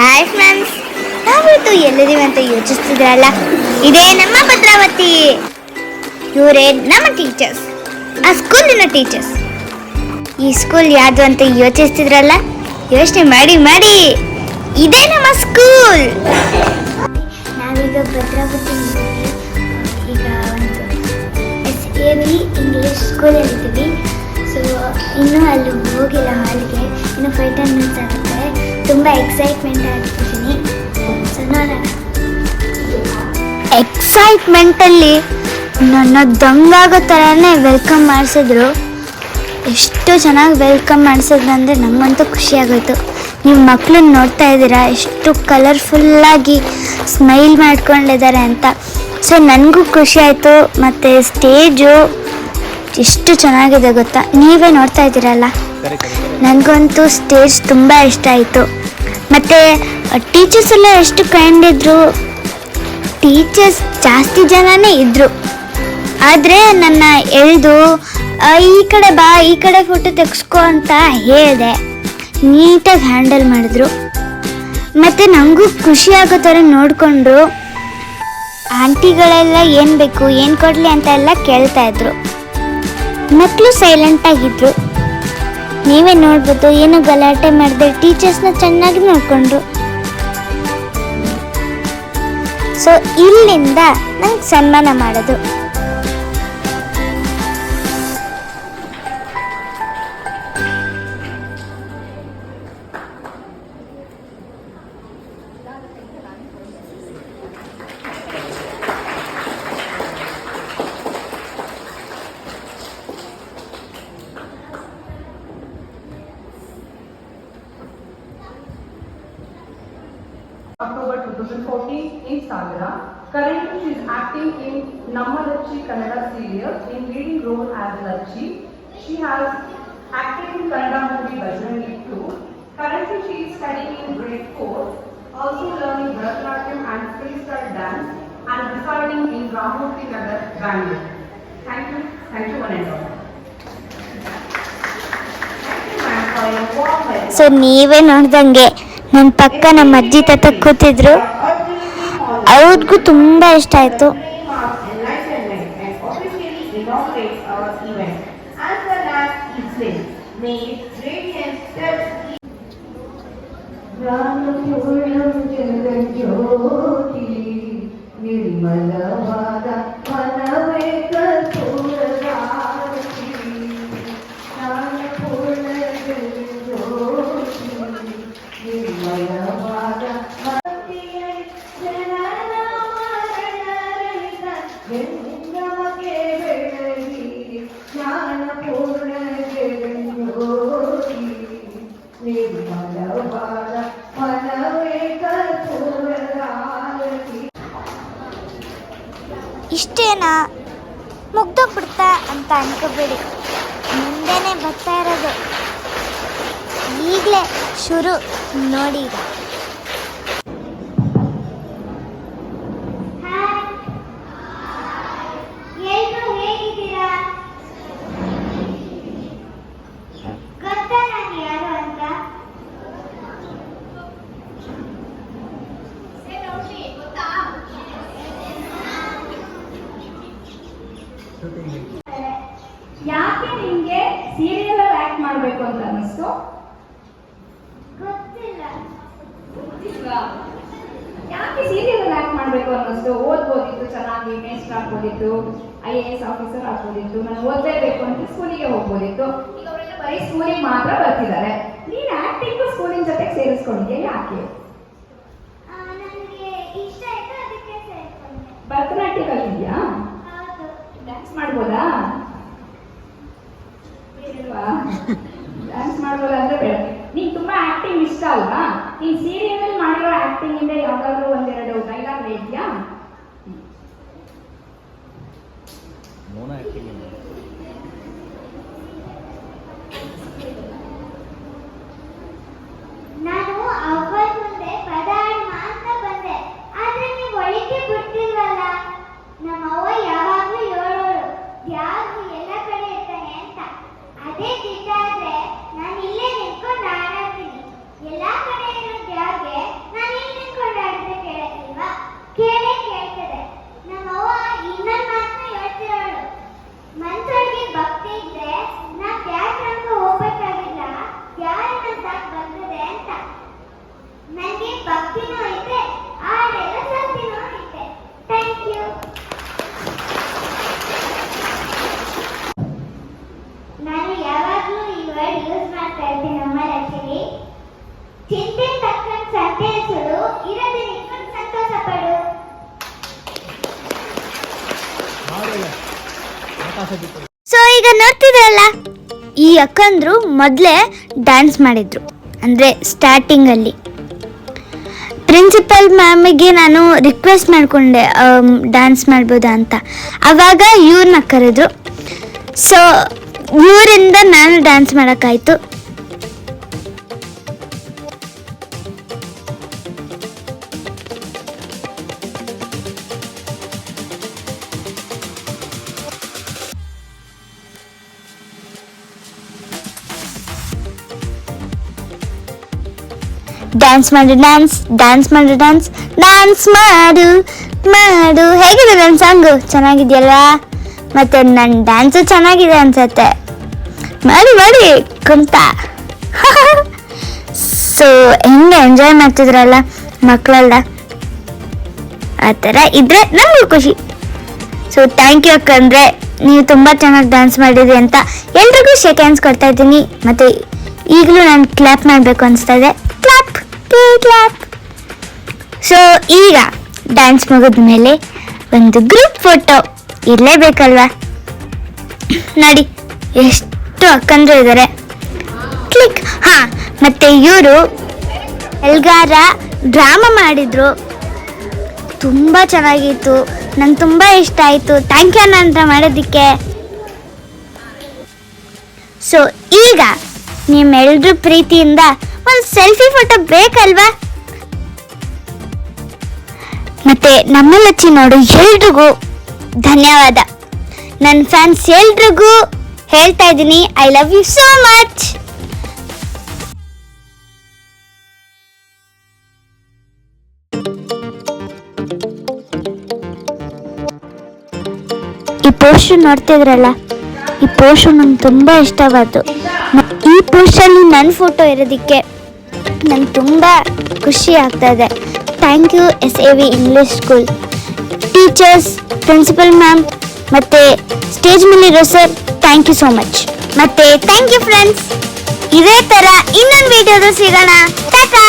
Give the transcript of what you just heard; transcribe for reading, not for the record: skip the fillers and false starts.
Hi friends, ನಾವಿತ್ತು ಎಲ್ಲಿದ್ದೀವಿ ಅಂತ ಯೋಚಿಸ್ತಿದ್ರಲ್ಲ, ಇದೇ ನಮ್ಮ ಭದ್ರಾವತಿ. ಇವರೇ ನಮ್ಮ ಟೀಚರ್ಸ್, ಆ ಸ್ಕೂಲಿನ ಟೀಚರ್ಸ್. ಈ ಸ್ಕೂಲ್ ಯಾವುದು ಅಂತ ಯೋಚಿಸ್ತಿದ್ರಲ್ಲ, ಯೋಚನೆ ಮಾಡಿ ಇದೇ ನಮ್ಮ ಸ್ಕೂಲ್. ನಾವೀಗ ಭದ್ರಾವತಿ ಈಗ ಒಂದು SAV ಇಂಗ್ಲೀಷ್ ಸ್ಕೂಲಲ್ಲಿದ್ದೀವಿ. ಸೊ ಇನ್ನೂ ಅಲ್ಲಿ ಹೋಗಿಲ್ಲ ಹಾಲ್ಗೆ, ಇನ್ನೂ 5-10 ಮಿನಿಟ್ಸ್ ಆಗುತ್ತೆ. ತುಂಬ ಎಕ್ಸೈಟ್ಮೆಂಟ್ ಆಗಿದ್ದೀನಿ. ಸೊ ನೋಡೋಣ. ಎಕ್ಸೈಟ್ಮೆಂಟಲ್ಲಿ ನನ್ನ ದಂಗಾಗೋ ಥರನೇ ವೆಲ್ಕಮ್ ಮಾಡಿಸಿದ್ರು. ಎಷ್ಟು ಚೆನ್ನಾಗಿ ವೆಲ್ಕಮ್ ಮಾಡಿಸಿದ್ರು ಅಂದರೆ ನಮಗಂತೂ ಖುಷಿಯಾಗೋಯ್ತು. ನೀವು ಮಕ್ಕಳನ್ನ ನೋಡ್ತಾ ಇದ್ದೀರಾ, ಎಷ್ಟು ಕಲರ್ಫುಲ್ಲಾಗಿ ಸ್ಮೈಲ್ ಮಾಡ್ಕೊಂಡಿದ್ದಾರೆ ಅಂತ. ಸೊ ನನಗೂ ಖುಷಿ ಆಯಿತು. ಮತ್ತು ಸ್ಟೇಜು ಎಷ್ಟು ಚೆನ್ನಾಗಿದೆ ಗೊತ್ತಾ, ನೀವೇ ನೋಡ್ತಾ ಇದ್ದೀರಲ್ಲ. ನನಗಂತೂ ಸ್ಟೇಜ್ ತುಂಬ ಇಷ್ಟ ಆಯಿತು. ಮತ್ತು ಟೀಚರ್ಸ್ ಎಲ್ಲ ಎಷ್ಟು ಕೈಂಡ್ ಇದ್ದರು. ಟೀಚರ್ಸ್ ಜಾಸ್ತಿ ಜನನೇ ಇದ್ದರು, ಆದರೆ ನನ್ನ ಎಳೆದು ಈ ಕಡೆ ಬಾ, ಈ ಕಡೆ ಫೋಟೋ ತೆಗೆಸ್ಕೊ ಅಂತ ಹೇಳಿದೆ. ನೀಟಾಗಿ ಹ್ಯಾಂಡಲ್ ಮಾಡಿದ್ರು. ಮತ್ತು ನನಗೂ ಖುಷಿ ಆಗೋ ಥರ ನೋಡಿಕೊಂಡ್ರು. ಆಂಟಿಗಳೆಲ್ಲ ಏನು ಬೇಕು, ಏನು ಕೊಡಲಿ ಅಂತ ಎಲ್ಲ ಕೇಳ್ತಾಯಿದ್ರು. ಮಕ್ಕಳು ಸೈಲೆಂಟಾಗಿದ್ದರು. ನೀವೇ ನೋಡ್ಬೋದು, ಏನು ಗಲಾಟೆ ಮಾಡಿದೆ, ಟೀಚರ್ಸ್ನ ಚೆನ್ನಾಗಿ ನೋಡಿಕೊಂಡ್ರು. ಸೊ ಇಲ್ಲಿಂದ ನಂಗೆ ಸನ್ಮಾನ ಮಾಡೋದು. October 2014 in Sagra. Currently she is acting in Nammalachi Kannada serial in leading role as Lachi. She has acted in Kannada movie Bajrangi too. Currently she is studying in grade 4, also learning Bharatanatyam and freestyle dance and residing in Ramurthy Nagar, Bangalore. Thank you one and all. Thank you ma'am for your warm welcome. So ನೀವೇ ನೋಡ್ದಂಗೆ ನನ್ನ ಪಕ್ಕ ನಮ್ಮ ಅಜ್ಜಿ ತಾತ ಕೂತಿದ್ರು. ಅವ್ರಿಗೂ ತುಂಬ ಇಷ್ಟ ಆಯಿತು. ಇಷ್ಟೇನಾ, ಮುಗ್ದೋಗ್ಬಿಡ್ತಾ ಅಂತ ಅನ್ಕೋಬೇಡಿ. ಮುಂದೆನೇ ಬರ್ತಾ ಇರೋದು, ಈಗಲೇ ಶುರು ನೋಡಿ. ಯಾಕೆ ನಿಮ್ಗೆ ಸೀರಿಯಲ್ ಅಲ್ಲಿ ಆಕ್ಟ್ ಮಾಡ್ಬೇಕು ಅಂತ ಅನಿಸ್ತು? ಗೊತ್ತಿಲ್ವಾ? ಯಾಕೆ ಸೀರಿಯಲ್ ಅಲ್ಲಿ ಆಕ್ಟ್ ಮಾಡ್ಬೇಕು ಅನ್ನಿಸ್ತು? ಓದ್ಬೋದಿತ್ತು, ಚೆನ್ನಾಗಿ ಮೇಸ್ಟ್ ಆಗ್ಬೋದಿತ್ತು, IAS ಆಫೀಸರ್ ಆಗ್ಬೋದಿತ್ತು, ನಾನು ಓದಲೇಬೇಕು ಅಂತ ಸ್ಕೂಲಿಗೆ ಹೋಗ್ಬೋದಿತ್ತು. ಈಗ ಅವರೆಲ್ಲ ಬರೀ ಸ್ಕೂಲಿಗೆ ಮಾತ್ರ ಬರ್ತಿದ್ದಾರೆ. ನೀನ್ ಆಕ್ಟಿಂಗ್ ಸ್ಕೂಲಿನ ಜೊತೆಗೆ ಸೇರಿಸ್ಕೊಂಡಿದ್ಯಾ? ಯಾಕೆ? ಭರತನಾಟ್ಯದಲ್ಲಿ ಇದೆಯಾ? ಡ್ಯಾನ್ಸ್ ಮಾಡ್ಬೋದಾ? ಡ್ಯಾನ್ಸ್ ಮಾಡ್ಬೋದಾ ಅಂದ್ರೆ ಬೇಡ. ನೀನ್ ತುಂಬಾ ಆಕ್ಟಿಂಗ್ ಇಷ್ಟ ಅಲ್ವಾ? ನೀನ್ ಸೀರಿಯಲ್ ಅಲ್ಲಿ ಮಾಡಿರೋ ಆಕ್ಟಿಂಗ್ ಇಂದ ಯಾವ್ದಾದ್ರು ಒಂದೆರಡು ಡೈಲಾಗ್ ಹೇಳ್ತೀಯಾ? ನಾನು ಅವ್ವ ಮುಂದೆ ಪದಾಡ್ ಮಾತ್ರ ಬಂದೆ, ಆದ್ರೆ ನೀವು ಒಳಿಕೆ ಬಿಡ್ತಿಲ್ವಲ್ಲ. ನಮ್ಮವ್ವ ಯಾವಾಗ್ಲೂ ಹೇಳೋಳು, ಯಾರು ಎಲ್ಲ ಕಡೆ ಇರ್ತಾನೆ ಅಂತ. ಅದೇ ದಿಟ್ಟಾದ್ರೆ ನಾನು ಇಲ್ಲೇ ನಿಂತ್ಕೊಂಡು ಆಡಾಡ್ತೀನಿ. ಎಲ್ಲಾ ಕಡೆ ಇರೋ ದ್ಯಾವ್ಗೆ ನಾನು ಸೊ ಈಗ ನೋಡ್ತಿದ್ರಲ್ಲ, ಈ ಅಕ್ಕಂದ್ರು ಮೊದಲೇ ಡ್ಯಾನ್ಸ್ ಮಾಡಿದ್ರು, ಅಂದರೆ ಸ್ಟಾರ್ಟಿಂಗಲ್ಲಿ ಪ್ರಿನ್ಸಿಪಲ್ ಮ್ಯಾಮಿಗೆ ನಾನು ರಿಕ್ವೆಸ್ಟ್ ಮಾಡಿಕೊಂಡೆ ಡ್ಯಾನ್ಸ್ ಮಾಡ್ಬೋದಾ ಅಂತ. ಆವಾಗ ಇವ್ರನ್ನ ಕರೆದ್ರು. ಸೊ ಇವರಿಂದ ನಾನು ಡ್ಯಾನ್ಸ್ ಮಾಡೋಕ್ಕಾಯ್ತು. ಡ್ಯಾನ್ಸ್ ಮಾಡು, ಡ್ಯಾನ್ಸ್ ಮಾಡು, ಡ್ಯಾನ್ಸ್ ಮಾಡು ಮಾಡು. ಹೇಗಿದೆ ನನ್ನ ಸಾಂಗು? ಚೆನ್ನಾಗಿದೆಯಲ್ವಾ? ಮತ್ತು ನನ್ನ ಡ್ಯಾನ್ಸು ಚೆನ್ನಾಗಿದೆ ಅನ್ಸತ್ತೆ. ಮಾಡಿ ಕುಂತ. ಸೊ ಹೆಂಗೆ ಎಂಜಾಯ್ ಮಾಡ್ತಿದ್ರಲ್ಲ ಮಕ್ಕಳೆಲ್ಲ, ಆ ಥರ ಇದ್ರೆ ನಮಗೂ ಖುಷಿ. ಸೊ ಥ್ಯಾಂಕ್ ಯು ಅಕ್ಕಂದ್ರೆ, ನೀವು ತುಂಬ ಚೆನ್ನಾಗಿ ಡ್ಯಾನ್ಸ್ ಮಾಡಿದ್ರಿ ಅಂತ ಎಲ್ರಿಗೂ ಶೇಕ್ ಹ್ಯಾಂಡ್ಸ್ ಕೊಡ್ತಾ ಇದ್ದೀನಿ. ಮತ್ತು ಈಗಲೂ ನಾನು ಕ್ಲಾಪ್ ಮಾಡಬೇಕು ಅನಿಸ್ತಾ ಇದೆ. ಕ್ಲಾಪ್. ಸೊ ಈಗ ಡ್ಯಾನ್ಸ್ ಮುಗಿದ ಮೇಲೆ ಒಂದು ಗ್ರೂಪ್ ಫೋಟೋ ಇರಲೇಬೇಕಲ್ವಾ? ನೋಡಿ ಎಷ್ಟು ಅಕ್ಕಂದ್ರು ಇದ್ದಾರೆ. ಕ್ಲಿಕ್. ಹಾಂ, ಮತ್ತು ಇವರು ಎಲ್ಗಾರ ಡ್ರಾಮಾ ಮಾಡಿದರು, ತುಂಬ ಚೆನ್ನಾಗಿತ್ತು, ನಂಗೆ ತುಂಬ ಇಷ್ಟ ಆಯಿತು. ಥ್ಯಾಂಕ್ ಯು ನಂತರ ಮಾಡೋದಕ್ಕೆ. ಸೊ ಈಗ ನಿಮ್ಮೆಲ್ಲರೂ ಪ್ರೀತಿಯಿಂದ ಒಂದು ಸೆಲ್ಫಿ ಫೋಟೋ ಬೇಕಲ್ವಾ? ಮತ್ತೆ ನಮ್ಮಲ್ಲಿ ಹಚ್ಚಿ ನೋಡು ಎಲ್ರಿಗೂ ಧನ್ಯವಾದ. ನನ್ನ ಫ್ಯಾನ್ಸ್ ಎಲ್ರಿಗೂ ಹೇಳ್ತಾ ಇದ್ದೀನಿ, I love you so much. ಈ ಪೋಸ್ಟರ್ ನೋಡ್ತಿದ್ರಲ್ಲ, ಈ ಪೋಸ್ಟರ್ ನಂಗೆ ತುಂಬ ಇಷ್ಟವಾಯಿತು. ಈ ಪೋಸ್ಟಲ್ಲಿ ನನ್ನ ಫೋಟೋ ಇರೋದಕ್ಕೆ ನಂಗೆ ತುಂಬ ಖುಷಿ ಆಗ್ತಾ ಇದೆ. Thank you SAV English school teachers, principal ma'am ಮತ್ತು ಸ್ಟೇಜ್ ಮೇಲಿರೋ sir, thank you so much. ಮತ್ತು ಥ್ಯಾಂಕ್ ಯು ಫ್ರೆಂಡ್ಸ್. ಇದೇ ಥರ ಇನ್ನೊಂದು ವಿಡಿಯೋದ ಸಿಗೋಣ. ಟಾಟಾ.